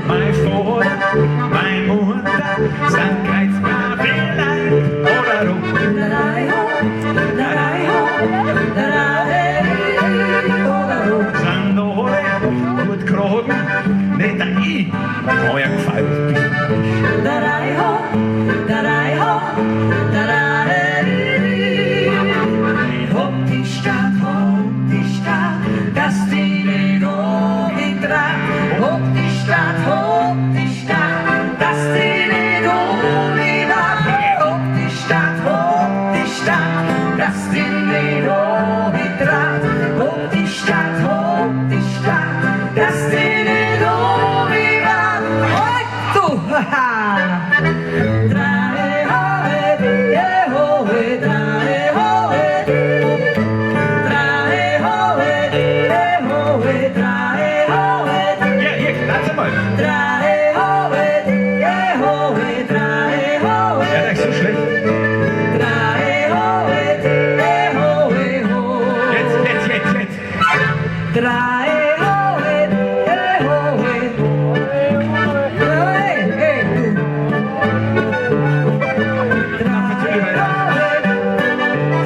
Mein Vater, meine Mutter, sind Kreuzbahn-Fräulein oder rum. Sind alle gut geraten, nicht der ich, mir gefällt ein bisschen. Hopp die Stadt, dass die nicht umgedreht. Hopp die Stadt, dass die nicht umgedreht. Hopp die Stadt, dass die nicht umgedreht. Hopp die Stadt, dass die nicht umgedreht. Hoi, du, haha! Drei Hohe, die Hohe, drei Hohe, drei Hohe, die Hohe, drei Hohe, Ja, hier, lass mal. drei Hohe, die Hohe, drei Hohe, Ja, das ist so schlecht. drei Hohe, die Hohe, Hohe. Jetzt. Drei Hohe, die Hohe, hey, hey, du. Drei Hohe,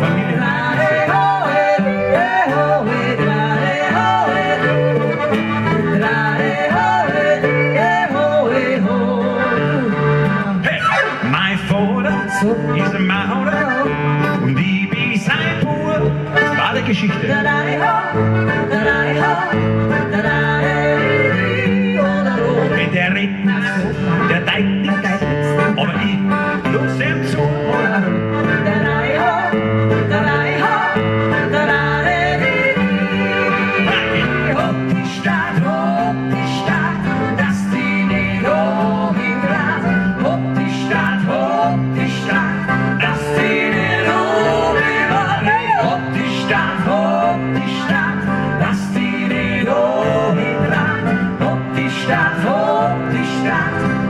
Familie. drei Hohe, die Hohe, drei Hohe, drei Hohe, die Hohe, Hohe. Hey, mein Vater ist ein Maurer und ich bin sein Bub. Das war die Geschichte. Drei Hohe, drei Hohe, drei Hohe. Wenn der redet nicht, der teilt nicht, aber ich los ihm zu.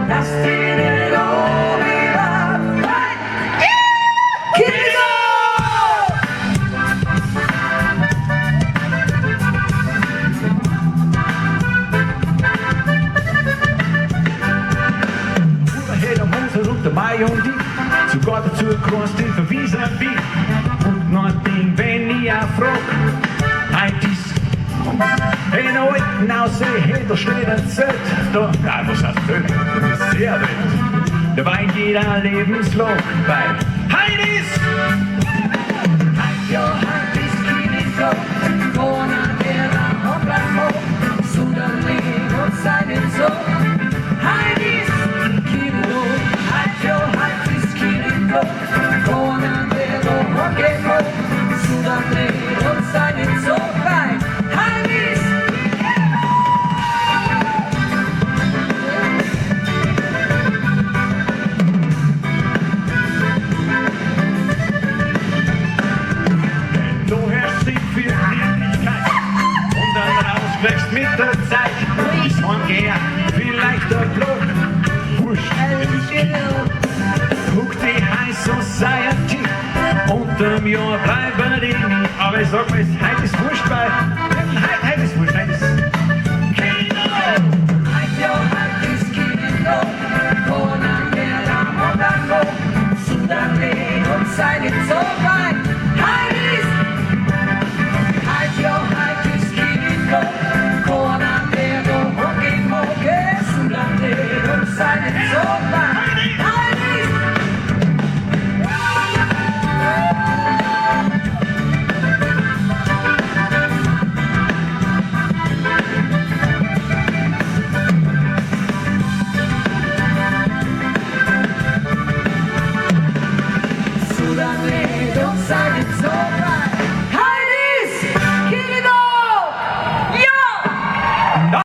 Dass die nicht umgedreht. Kinder! Überall am Moser und der Mai und ich, sogar dazu kannst du verwiesen wie. Und noch ein Ding, wenn ich auch frag, heut ist ein alten Aussehen, da steht ein Zelt, da, nein, was heißt Zelt? Das ist sehr wild. Der Wein geht ein lebenslang, weil heut ist du hörst sich für Wirklichkeit und dann rauswächst mit der Zeit. Ist Heimgeher vielleicht der Block? Wurscht, es ist genug. Guck die High Society, unterm Jahr bleiben die nie. Aber ich sag mal, heute ist wurscht, weil heute ist wurscht, heute ist Don't